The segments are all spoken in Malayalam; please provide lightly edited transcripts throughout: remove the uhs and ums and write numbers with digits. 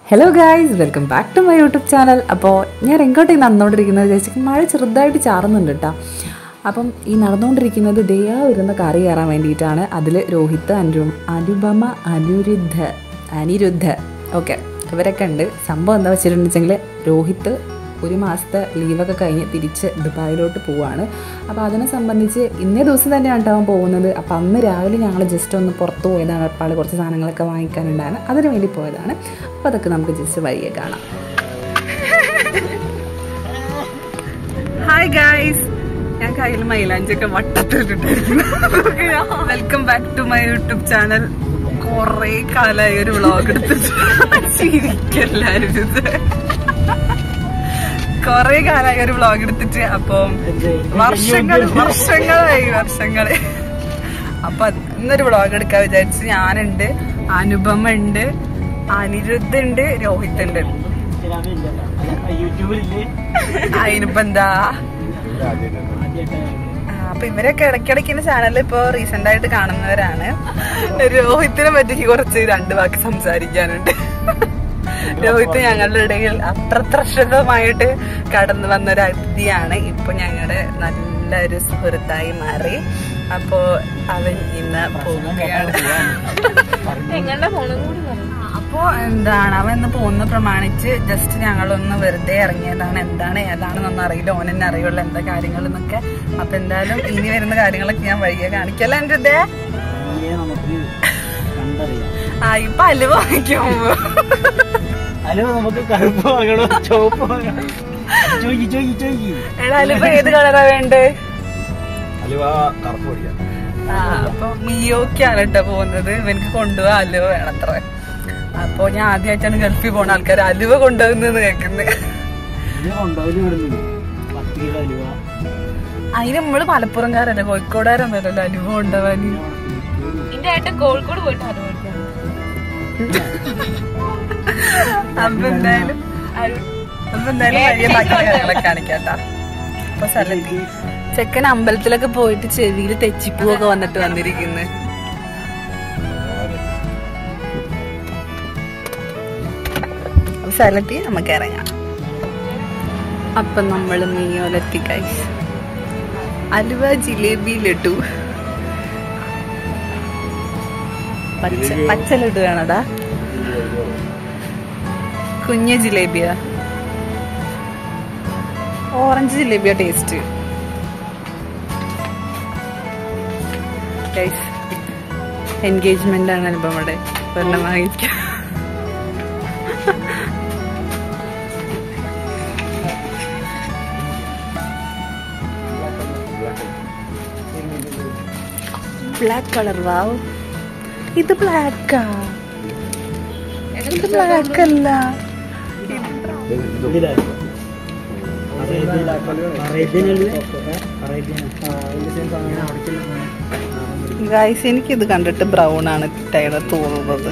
Hello guys, welcome back to my YouTube channel. അപ്പോൾ ഞാൻ എങ്ങോട്ടേക്ക് നടന്നുകൊണ്ടിരിക്കുന്നത് വിചാരിച്ചാൽ മഴ ചെറുതായിട്ട് ചാറുന്നുണ്ട് കേട്ടോ. അപ്പം ഈ നടന്നുകൊണ്ടിരിക്കുന്നത് ദയാ വരുന്ന കറി കയറാൻ വേണ്ടിയിട്ടാണ്. അതിൽ രോഹിത്, അനുപമ, അനിരുദ്ധ ഓക്കെ ഇവരൊക്കെ ഉണ്ട്. സംഭവം എന്താ വെച്ചിട്ടുണ്ടെങ്കിൽ രോഹിത് ഒരു മാസത്തെ ലീവൊക്കെ കഴിഞ്ഞ് തിരിച്ച് ദുബായിലോട്ട് പോവുകയാണ്. അപ്പോൾ അതിനെ സംബന്ധിച്ച് ഇന്നേ ദിവസം തന്നെയാണ് അവൻ പോകുന്നത്. അപ്പോൾ അന്ന് രാവിലെ ഞങ്ങൾ ജസ്റ്റ് ഒന്ന് പുറത്ത് പോയതാണ്. അപ്പാൾ കുറച്ച് സാധനങ്ങളൊക്കെ വാങ്ങിക്കാനുണ്ടായിരുന്നു, അതിന് വേണ്ടി പോയതാണ്. അപ്പോൾ അതൊക്കെ നമുക്ക് ജസ്റ്റ് വഴിയെ കാണാം. ഹായ് ഗായ്സ്, ഞാൻ കയ്യിൽ മൈലാഞ്ചൊക്കെ വട്ടത്തിലിട്ടിട്ടായിരുന്നു. Welcome back to my YouTube channel. കുറേ കാലമായി ഒരു വ്ളോഗ് എടുത്തിട്ട് കൊറേ കാലമായി ഒരു വ്ളോഗ് എടുത്തിട്ട്. അപ്പം വർഷങ്ങളായി. അപ്പൊ ഇന്നൊരു വ്ളോഗ് എടുക്കാൻ വിചാരിച്ച് ഞാനുണ്ട്, അനുപമ ഉണ്ട്, അനിരുദ്ധ ഉണ്ട്, രോഹിത് ഉണ്ട്. അതിനിപ്പോ എന്താ, അപ്പൊ ഇവരൊക്കെ ഇടയ്ക്കിടയ്ക്ക് ചാനലിൽ ഇപ്പൊ റീസെന്റ് ആയിട്ട് കാണുന്നവരാണ്. രോഹിത്തിനെ പറ്റി കുറച്ച് 2 വാക്ക് സംസാരിക്കാനുണ്ട്. രോഹിത് ഞങ്ങളുടെ ഇടയിൽ അപ്രത്യക്ഷിതമായിട്ട് കടന്നു വന്നൊരു അതിഥിയാണ്. ഇപ്പൊ ഞങ്ങളുടെ നല്ലൊരു സുഹൃത്തായി മാറി. അപ്പോ അവൻ ഇന്ന് പോവുകയാണ്. അപ്പോ എന്താണ്, അവൻ ഇന്ന് പോകുന്ന പ്രമാണിച്ച് ജസ്റ്റ് ഞങ്ങളൊന്ന് വെറുതെ ഇറങ്ങിയതാണ്. എന്താണ് ഏതാണെന്നൊന്നും അറിയില്ല, ഓനെന്നെ അറിയുള്ളൂ എന്താ കാര്യങ്ങൾ എന്നൊക്കെ. അപ്പൊ എന്തായാലും ഇനി വരുന്ന കാര്യങ്ങളൊക്കെ ഞാൻ വഴിയെ കാണിക്കല്ലോ. എന്റെ ഇതേ ഇപ്പൊ അലുവ വാങ്ങിക്കുമ്പോ എടാ അലുവ ഏത് കളറാ വേണ്ടേ? അപ്പൊ മിയോക്കാണ് കേട്ടോ പോകുന്നത്. ഇവനക്ക് കൊണ്ടുപോവാ അലുവ വേണത്ര. അപ്പൊ ഞാൻ ആദ്യമായിട്ടാണ് ഗൾഫിൽ പോണ ആൾക്കാർ അലുവ കൊണ്ടുപോകുന്നത് കേൾക്കുന്നത്. അതിന് നമ്മള് മലപ്പുറംകാരല്ലേ, കോഴിക്കോടുകാരൊന്നുമല്ലല്ലോ അലുവ കൊണ്ടുപോവാന്. എന്റെ ഏട്ടൻ കോഴിക്കോട് പോയിട്ട് അലുവ അപ്പൊ എന്തായാലും വലിയ ബാക്കി കാര്യങ്ങളൊക്കെ കാണിക്കാട്ടാ. അപ്പൊ സ്ഥലത്ത് ചെക്കൻ അമ്പലത്തിലൊക്കെ പോയിട്ട് ചെവിയിൽ തെച്ചിപ്പൂവൊക്കെ വന്നിട്ട് വന്നിരിക്കുന്നു. സ്ഥലത്ത് നമുക്ക് ഇറങ്ങാം. അപ്പൊ നമ്മള് മീയോലെത്തി ഗൈസ്. അലുവ, ജിലേബി, ലഡു. പച്ച ലഡു വേണടാ, കുഞ്ഞ ജിലേബിയാ, ഓറഞ്ച് ജിലേബിയാ ടേസ്റ്റ്. എൻഗേജ്മെന്റ് ആണ് അനുപമയുടെ. ഒരെണ്ണം വാങ്ങിക്കാം. Black colour. വാവ്, ഇത് ബ്ലാക്കാ. ഇത് ബ്ലാക്ക് അല്ല. ഗൈസ്, എനിക്കിത് കണ്ടിട്ട് ബ്രൗൺ ആണ് ടൈലർ തോന്നുന്നത്.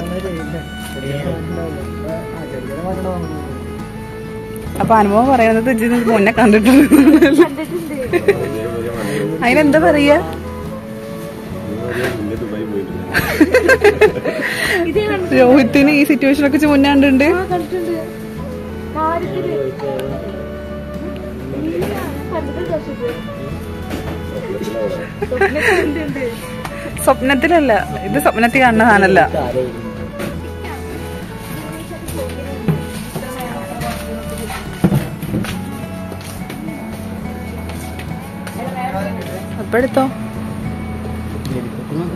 അപ്പൊ അനുഭവം പറയുന്നത് ഇതിന് മുന്നേ കണ്ടിട്ടുണ്ട്. അതിനെന്താ പറയാ? രോഹിത്തിന് ഈ സിറ്റുവേഷൻ ഒക്കെ മുന്നാണ്ടുണ്ട്. സ്വപ്നത്തിലല്ല, ഇത് സ്വപ്നത്തിൽ കാണുന്ന സാധനല്ല. അപ്പൊ എടുത്തോ.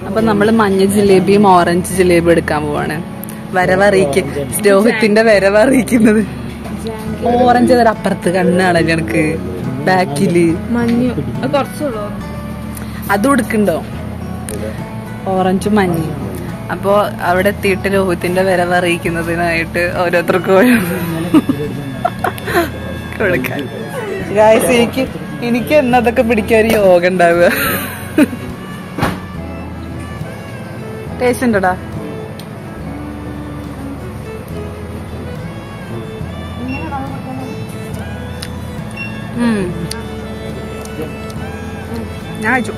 അപ്പൊ നമ്മള് മഞ്ഞ ജിലേബിയും ഓറഞ്ച് ജിലേബിയും എടുക്കാൻ പോവാണ്. രോഹിത്തിന്റെ വരവറിയിക്കുന്നത്. ഓറഞ്ച് വരെ അപ്പുറത്ത് കണ്ണാണ് ഞങ്ങൾക്ക് ബാക്കില്. അതും എടുക്കണ്ടോ? ഓറഞ്ചും മഞ്ഞയും. അപ്പൊ അവിടെ എത്തിയിട്ട് രോഹിത്തിന്റെ വരവറിയിക്കുന്നതിനായിട്ട് ഓരോരുത്തർക്കും കൊടുക്കാൻ. ഗായ്സ്, എനിക്ക് എന്നതൊക്കെ പിടിക്കാൻ ഒരു യോഗ ഉണ്ടാവുക. ടേസ്റ്റ് ഉണ്ടോടാ? ഞാൻ അയച്ചു.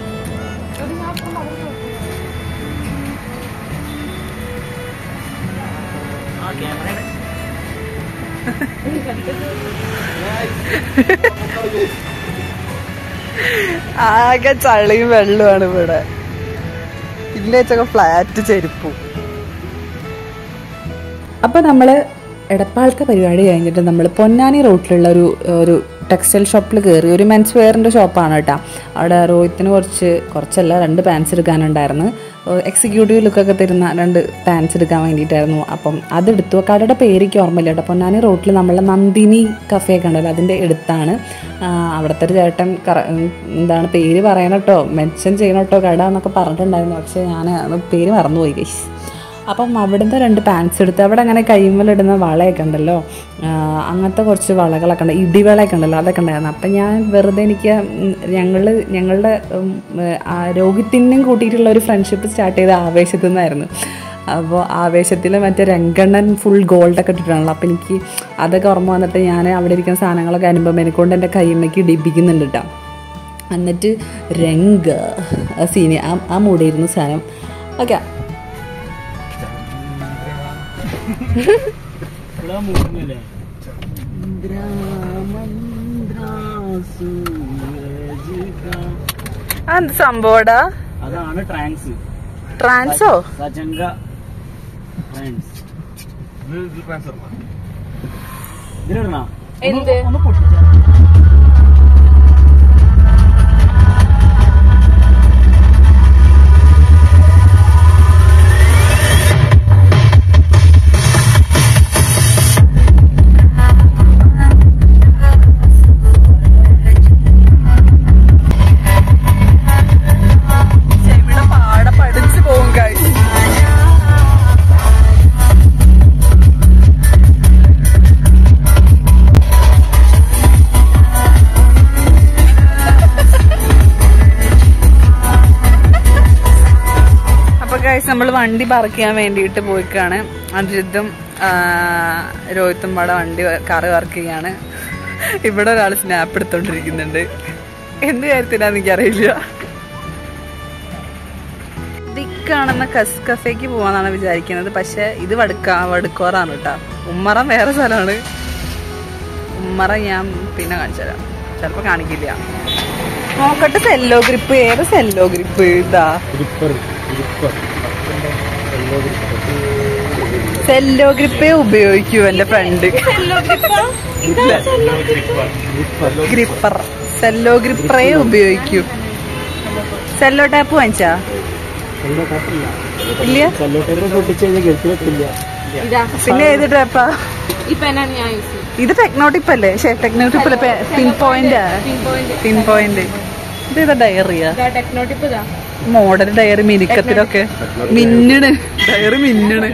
ആകെ ചളിയും വെള്ളമാണ് ഇവിടെ. ഇല്ലേച്ചൊക്കെ ഫ്ലാറ്റ് ചെരുപ്പും. അപ്പൊ നമ്മള് എടപ്പാളത്തെ പരിപാടി കഴിഞ്ഞിട്ട് നമ്മൾ പൊന്നാനി റോട്ടിലുള്ള ഒരു ടെക്സ്റ്റൈൽ ഷോപ്പിൽ കയറി. ഒരു മെൻസ് വെയറിൻ്റെ ഷോപ്പാണ് കേട്ടോ. അവിടെ റോഹിത്തിന് കുറച്ചല്ല 2 പാൻസ് എടുക്കാനുണ്ടായിരുന്നു. എക്സിക്യൂട്ടീവ് ലുക്കൊക്കെ തരുന്ന 2 പാൻസ് എടുക്കാൻ വേണ്ടിയിട്ടായിരുന്നു. അപ്പം അതെടുത്തു. കടയുടെ പേരിക്ക് ഓർമ്മയില്ല കേട്ടോ. പൊന്നാനി റോട്ടിൽ നമ്മളെ നന്ദിനി കഫേ ഒക്കെ ഉണ്ടല്ലോ, അതിൻ്റെ അടുത്താണ്. അവിടുത്തെ ഒരു ചേട്ടൻ എന്താണ് പേര് പറയണം കേട്ടോ, മെൻഷൻ ചെയ്യണം കേട്ടോ കട എന്നൊക്കെ പറഞ്ഞിട്ടുണ്ടായിരുന്നു. പക്ഷേ ഞാൻ പേര് മറന്നുപോയി ഗൈസ്. അപ്പം അവിടുത്തെ 2 പാൻസ് എടുത്ത് അവിടെ അങ്ങനെ കൈമലിടുന്ന വളയൊക്കെ ഉണ്ടല്ലോ, അങ്ങനത്തെ കുറച്ച് വളകളൊക്കെ ഉണ്ട്, ഇടിവളയൊക്കെ ഉണ്ടല്ലോ, അതൊക്കെ ഉണ്ടായിരുന്നു. അപ്പം ഞാൻ വെറുതെ എനിക്ക് ഞങ്ങളുടെ രോഹിത്തിനും കൂട്ടിയിട്ടുള്ള ഒരു ഫ്രണ്ട്ഷിപ്പ് സ്റ്റാർട്ട് ചെയ്ത ആവേശത്തിൽ നിന്നായിരുന്നു. അപ്പോൾ ആവേശത്തിൽ മറ്റേ രംഗണ്ണൻ ഫുൾ ഗോൾഡൊക്കെ ഇട്ടിട്ടാണല്ലോ. അപ്പോൾ എനിക്ക് അതൊക്കെ ഓർമ്മ വന്നിട്ട് ഞാൻ അവിടെ ഇരിക്കുന്ന സാധനങ്ങളൊക്കെ അനുഭവം എനിക്കൊണ്ട് എൻ്റെ കൈമയ്ക്ക് ഇടിപ്പിക്കുന്നുണ്ട് കേട്ടോ. എന്നിട്ട് രംഗ സീനി ആ മൂടിയിരുന്നു സാധനം. ഓക്കെ, എന്ത് സംഭവടാ? അതാണ് ട്രാൻസ്. ട്രാൻസോ? ഇതിലിടണോ? എന്ത്? ഒന്ന് പൊട്ടിച്ച നമ്മൾ വണ്ടി പാർക്ക് ചെയ്യാൻ വേണ്ടിയിട്ട് പോയിക്കാണ്. അജിത്തും രോഹിത്തും പാടെ കാറ് പാർക്ക് ചെയ്യാണ്. ഇവിടെ ഒരാൾ സ്നാപ്പ് എടുത്തോണ്ടിരിക്കുന്നുണ്ട്. എന്ത് കാര്യത്തിലാന്ന് എനിക്കറിയില്ല. ദിക്കാണെന്ന കഫേക്ക് പോവാന്നാണ് വിചാരിക്കുന്നത്. പക്ഷെ ഇത് വടുക്കോറാണ് കേട്ടോ. ഉമ്മറം വേറെ സ്ഥലമാണ്. ഉമ്മറ ഞാൻ പിന്നെ കാണിച്ചു തരാം, ചിലപ്പോ കാണിക്കില്ല. നോക്കട്ടെ. Cello grip. ഏത് സെല്ലോ ഗ്രിപ്പ്? ഇതാ സെല്ലോ ഗ്രിപ്പേ ഉപയോഗിക്കൂ എന്റെ ഫ്രണ്ട്. ഗ്രിപ്പർ. സെല്ലോ ഗ്രിപ്പറേ ഉപയോഗിക്കൂ. സെല്ലോ ടാപ്പ് വാങ്ങിച്ചാ ഇല്ല? പിന്നെ ഏത് ടാപ്പാ? ഇത് ടെക്നോട്ടിപ്പല്ലേ? ടെക്നോട്ടിപ്പല്ലേ? പിൻ പോയിന്റ്. ഇത് ഏതാ ഡയറിയാ? Model diary. മിനുക്കത്തിലൊക്കെ മിന്നണ് ഡയറി, മിന്നണ്.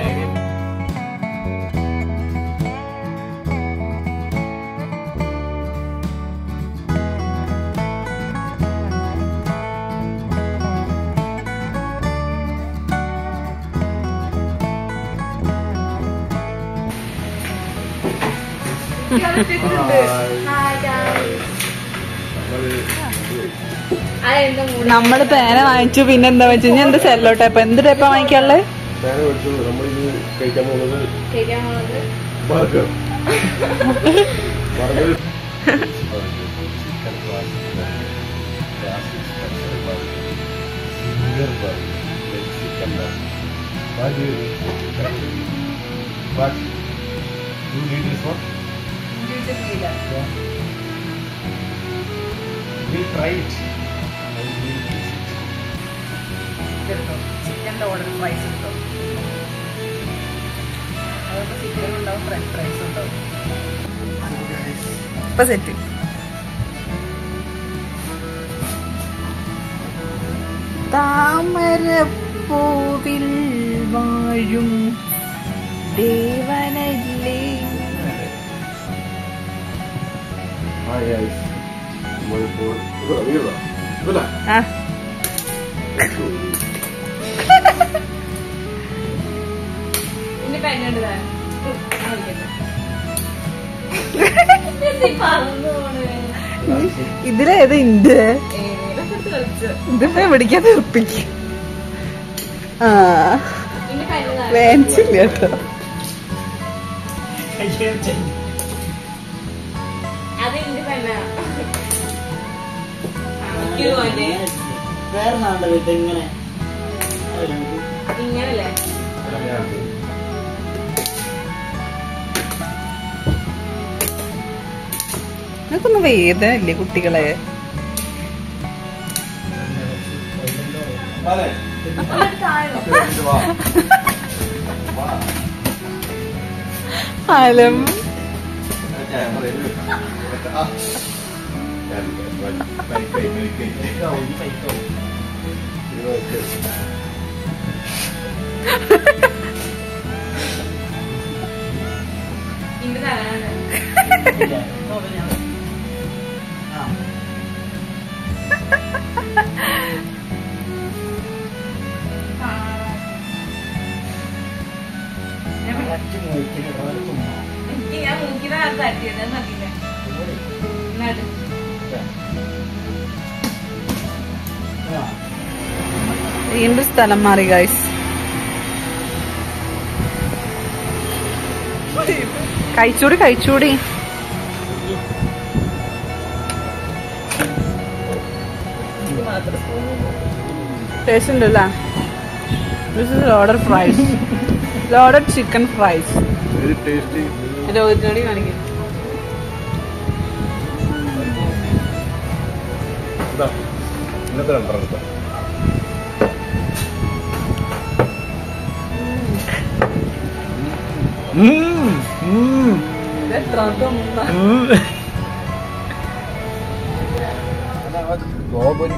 നമ്മള് പേന വാങ്ങിച്ചു. പിന്നെ എന്താ വെച്ച് കഴിഞ്ഞാൽ എന്ത് സെല്ലോ ടേപ്പ്. എന്ത് ടേപ്പാ വാങ്ങിക്കാനുള്ളത്? ചിക്കൻ്റെ ഓർഡർ പ്രൈസ് കിട്ടും. അതുകൊണ്ട് ചിക്കൻ ഉണ്ടാവും, ഫ്രഞ്ച് ഫ്രൈസ് ഉണ്ടാവും. ഇപ്പൊ സെറ്റ്. താമരപ്പൂവിൽ വാഴും ദേവനല്ലേ. ആ ഇതിലേത് ഇന്റെ ഇതിപ്പോ പിടിക്കാൻ നിർപ്പിക്കും. ആ വേനിച്ചില്ല കേട്ടോ. വേറെ നാണ്ടല്ലോ ഇതെങ്ങനെ ഇങ്ങനല്ലേ നിനക്കൊന്നും വേദനല്ലേ കുട്ടികളെ? ആലം ഞാൻ മൂക്കിനെ തട്ടിയത് മതിയില്ല. വീണ്ടും സ്ഥലം മാറി ഗൈസ്. കഴിച്ചൂടി ടേസ്റ്റ് ഉണ്ടല്ലേ? This is loaded fries. Loaded chicken fries. Very tasty. രോഹിത്തിനോട് കാണിക്കും. ഇന്നത്തെ രണ്ടെണ്ണം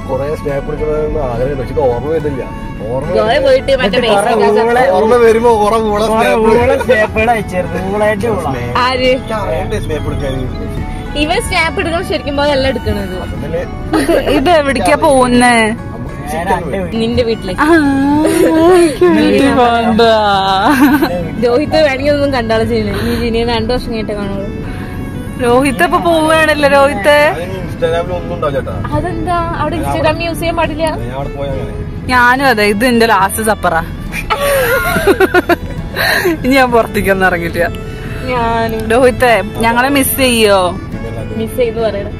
കൊറേ സ്നാപ്പ് എടുക്കണമെന്ന് ആഗ്രഹം പക്ഷെ ഓർമ്മ വരുന്നില്ല. ഓർമ്മ വരുമ്പോ ഇവൻ സ്നാപ്പ് എടുക്കണം ശരിക്കും പോലെ അല്ല എടുക്കണത്. ഇത് എവിടേക്കാ പോകുന്നേ? നിന്റെ വീട്ടിലേക്ക്. രോഹിത് വേണമെങ്കിൽ ഒന്നും കണ്ടാളെ ചെയ്യുന്നത്. നീ ജിനിയെ 2 വർഷം കഴിഞ്ഞിട്ട് കാണുള്ളൂ. രോഹിത് ഇപ്പൊ പോവുകയാണല്ലോ. രോഹിത് ഇൻസ്റ്റാഗ്രാമിൽ ഒന്നും ഉണ്ടാവും ചേട്ടാ. അതെന്താ അവിടെ ഇൻസ്റ്റാഗ്രാം യൂസ് ചെയ്യാൻ പാടില്ല? ഞാനും അതെ. ഇത് എന്റെ ലാസ്റ്റ് സപ്പറാ. ഇനി ഞാൻ പുറത്തേക്കൊന്നും ഇറങ്ങില്ല. ഞാനും. രോഹിത്തെ ഞങ്ങളെ മിസ് ചെയ്യോ? മിസ് ചെയ്ത് പറയണം.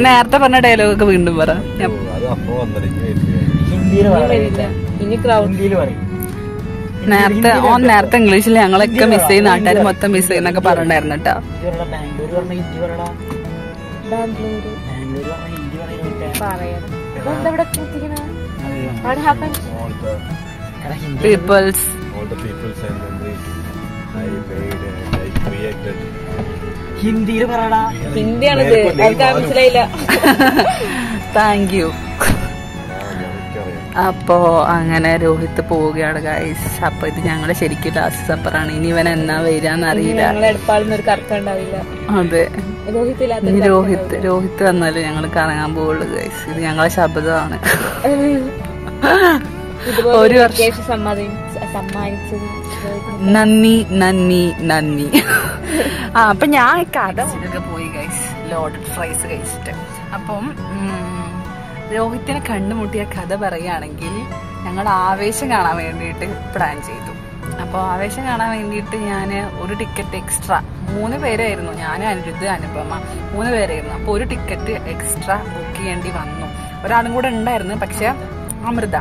നേരത്തെ പറഞ്ഞ ഡയലോഗ് ഒക്കെ വീണ്ടും പറ. ഇനി ക്രൗഡിൽ പറയും. നേരത്തെ ഇംഗ്ലീഷിൽ ഞങ്ങളൊക്കെ മിസ് ചെയ്യും, നാട്ടുകാർ മൊത്തം മിസ് ചെയ്യുന്നൊക്കെ പറഞ്ഞിട്ടുണ്ടായിരുന്നു കേട്ടോ. ബാംഗ്ലൂര് പറയാം. പീപ്പിൾസ് ഹിന്ദിയിൽ പറയടാ. ഹിന്ദിയാണിത്. എനിക്ക് മനസ്സിലായില്ല. Thank you. അപ്പോ അങ്ങനെ രോഹിത് പോവുകയാണ് ഗൈസ്. അപ്പൊ ഇത് ഞങ്ങള് ശരിക്കും ലാസ്റ്റ് സപ്പറാണ്. ഇനി ഇവൻ എന്നാ വരാന്നറിയില്ല. എടുപ്പാളൊന്നും കറക്കം ഉണ്ടാവില്ല. അതെ, ഇനി രോഹിത് വന്നാലും ഞങ്ങള് കറങ്ങാൻ പോവുള്ളൂ ഗൈസ്. ഇത് ഞങ്ങളെ ശബ്ദമാണ്. ഒരു വർഷം സമ്മാനിച്ചത് നന്ദി. അപ്പൊ ഞാൻ കഥ ഒക്കെ പോയി ഗൈസ്, ലോഡഡ് ഫ്രൈസ് കഴിച്ചിട്ട്. അപ്പം രോഹിത്തിനെ കണ്ടുമുട്ടിയ കഥ പറയുകയാണെങ്കിൽ ഞങ്ങൾ ആവേശം കാണാൻ വേണ്ടിയിട്ട് പ്ലാൻ ചെയ്തു. അപ്പോൾ ആവേശം കാണാൻ വേണ്ടിയിട്ട് ഞാൻ ഒരു ടിക്കറ്റ് എക്സ്ട്രാ, 3 പേരായിരുന്നു, ഞാൻ, അനിരുദ്ധ്, അനുപമ, 3 പേരായിരുന്നു. അപ്പോൾ ഒരു ടിക്കറ്റ് എക്സ്ട്രാ ബുക്ക് ചെയ്യേണ്ടി വന്നു. ഒരാളും കൂടെ ഉണ്ടായിരുന്നു, പക്ഷെ അമൃത.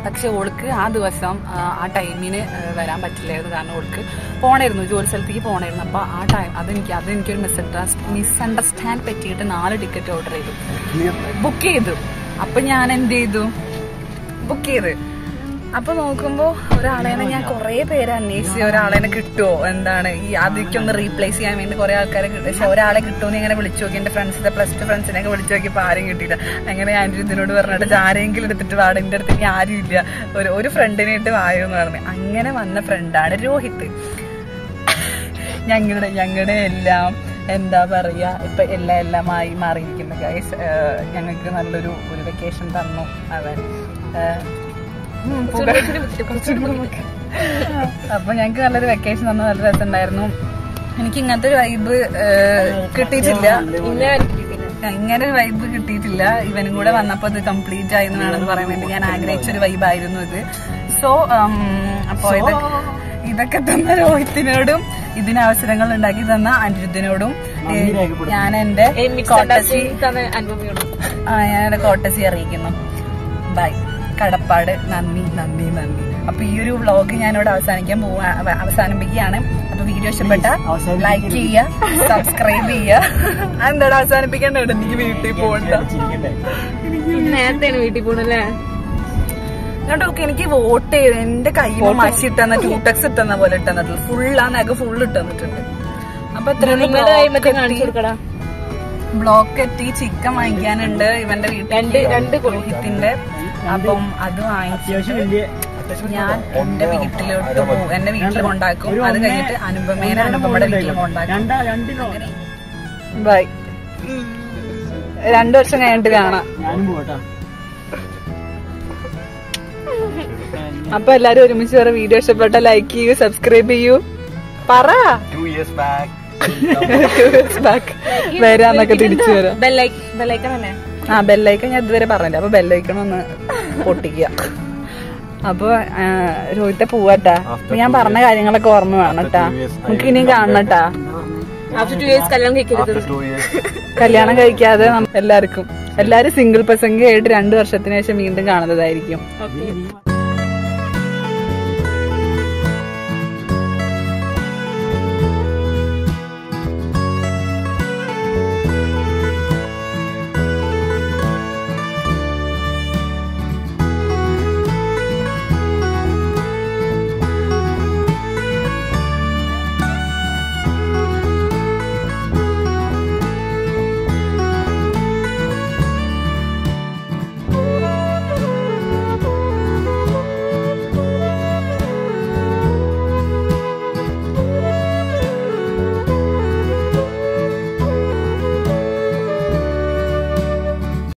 പക്ഷെ ഓൾക്ക് ആ ദിവസം ആ ടൈമിന് വരാൻ പറ്റില്ലായിരുന്നു. കാരണം ഓൾക്ക് പോണായിരുന്നു, ജോലി സ്ഥലത്തേക്ക് പോണായിരുന്നു. അപ്പോൾ ആ ടൈം അതെനിക്കൊരു മിസ്അണ്ടർസ്റ്റാൻഡ് പറ്റിയിട്ട് 4 ടിക്കറ്റ് ഓർഡർ ചെയ്തു, ബുക്ക് ചെയ്തു. അപ്പൊ ഞാൻ എന്ത് ചെയ്തു, ബുക്ക് ചെയ്ത്. അപ്പൊ നോക്കുമ്പോ ഒരാളേനെ ഞാൻ കുറെ പേര് അന്വേഷിച്ചു, ഒരാളേനെ കിട്ടുമോ, എന്താണ് ഈ അതിക്കൊന്ന് റീപ്ലേസ് ചെയ്യാൻ വേണ്ടി കുറെ ആൾക്കാരെ കിട്ടും. പക്ഷെ ഒരാളെ കിട്ടുമെന്ന് ഇങ്ങനെ വിളിച്ചു നോക്കി, എന്റെ ഫ്രണ്ട്സിന്റെ +2 ഫ്രണ്ട്സിനെയൊക്കെ വിളിച്ചു നോക്കിയപ്പോൾ ആരും കിട്ടിയില്ല. അങ്ങനെ ഞാൻ ഇതിനോട് പറഞ്ഞിട്ട് ആരെങ്കിലും എടുത്തിട്ട് വാട, എന്റെ അടുത്തേക്ക് ആരും ഇല്ല, ഒരു ഫ്രണ്ടിനെ ഇട്ട് വായോ എന്ന് പറഞ്ഞു. അങ്ങനെ വന്ന ഫ്രണ്ടാണ് രോഹിത്. ഞങ്ങളുടെ എല്ലാം എന്താ പറയാ, ഇപ്പൊ എല്ലാമായി മാറിയിരിക്കുന്ന ഗൈസ്. ഞങ്ങൾക്ക് നല്ലൊരു വെക്കേഷൻ തന്നു അവൻ. അപ്പൊ ഞങ്ങക്ക് നല്ലൊരു വെക്കേഷൻ തന്നു, നല്ല രസമുണ്ടായിരുന്നു. എനിക്ക് ഇങ്ങനത്തെ ഒരു വൈബ് കിട്ടിയിട്ടില്ല, ഇങ്ങനെ ഒരു വൈബ് കിട്ടിയിട്ടില്ല. ഇവനും കൂടെ വന്നപ്പോ ഇത് കംപ്ലീറ്റ് ആയി എന്ന് വേണമെന്ന് പറയാൻ വേണ്ടി ഞാൻ ആഗ്രഹിച്ചൊരു വൈബായിരുന്നു ഇത്. സോ അപ്പൊ ഇതൊക്കെ തന്ന രോഹിത്തിനോടും ഇതിന് അവസരങ്ങൾ ഉണ്ടാക്കി തന്ന അനിരുദ്ധിനോടും ഞാൻ എന്റെ ഞാൻ കോട്ടസി അറിയിക്കുന്നു. ബൈ. കടപ്പാട്. നന്ദി നന്ദി നന്ദി. അപ്പൊ ഈ ഒരു വ്ളോഗ് ഞാനിവിടെ അവസാനിപ്പിക്കുകയാണ്. അപ്പൊ വീഡിയോ ഇഷ്ടപ്പെട്ട ലൈക്ക് ചെയ്യുക, സബ്സ്ക്രൈബ് ചെയ്യുക. അതെന്താടാ അവസാനിപ്പിക്കണ്ട? എനിക്ക് വീട്ടിൽ പോകണ്ട. നേരത്തെ വീട്ടിൽ പോണല്ലേ കേട്ടോ. എനിക്ക് വോട്ട് ചെയ്ത് എന്റെ കയ്യിൽ മഷി ഇട്ടെന്ന ട്യൂടെക്സ് ഇട്ടെന്ന പോലെ ഇട്ടെന്നിട്ടുള്ളൂ. ഫുള്ള് ആ നഗ ഫുള്ള് ഇട്ടെന്നിട്ടുണ്ട്. അപ്പൊ എത്ര ബ്ലോക്ക് എത്തി. ചിക്കൻ വാങ്ങിക്കാനുണ്ട് ഇവന്റെ വീട്ടിൽ രോഹിത്തിന്റെ. അപ്പം അത് വാങ്ങിച്ചിട്ട് ഞാൻ എന്റെ വീട്ടിലോട്ട് പോകും. എന്റെ വീട്ടിൽ കൊണ്ടാക്കും. അത് കഴിഞ്ഞിട്ട് അനുപമയുടെ വീട്ടിൽ കൊണ്ടാക്കും. ബൈ. 2 വർഷം കഴിഞ്ഞിട്ട് കാണാം. അപ്പൊ എല്ലാരും ഒരുമിച്ച് വേറെ വീഡിയോ ഇഷ്ടപ്പെട്ട ലൈക്ക് ചെയ്യൂ, സബ്സ്ക്രൈബ് ചെയ്യൂ. പറ 2 years back വരാന്നൊക്കെ തിരിച്ചു വരാം. ബെല്ലൈക്കൺ അല്ലേ? ആ ബെല്ലൈക്കൺ ഞാൻ ഇതുവരെ പറഞ്ഞില്ല. അപ്പൊ ബെല്ലൈക്കൺ ഒന്ന് പൊട്ടിക്കുക. അപ്പൊ രോഹിത്തെ പോവാട്ടാ. അപ്പൊ ഞാൻ പറഞ്ഞ കാര്യങ്ങളൊക്കെ ഓർമ്മ വേണം കേട്ടാ. നമുക്ക് ഇനിയും കാണണട്ടാ. കല്യാണം കഴിക്കാതെ എല്ലാരും സിംഗിൾ പ്രസംഗമായിട്ട് 2 വർഷത്തിന് ശേഷം വീണ്ടും കാണുന്നതായിരിക്കും.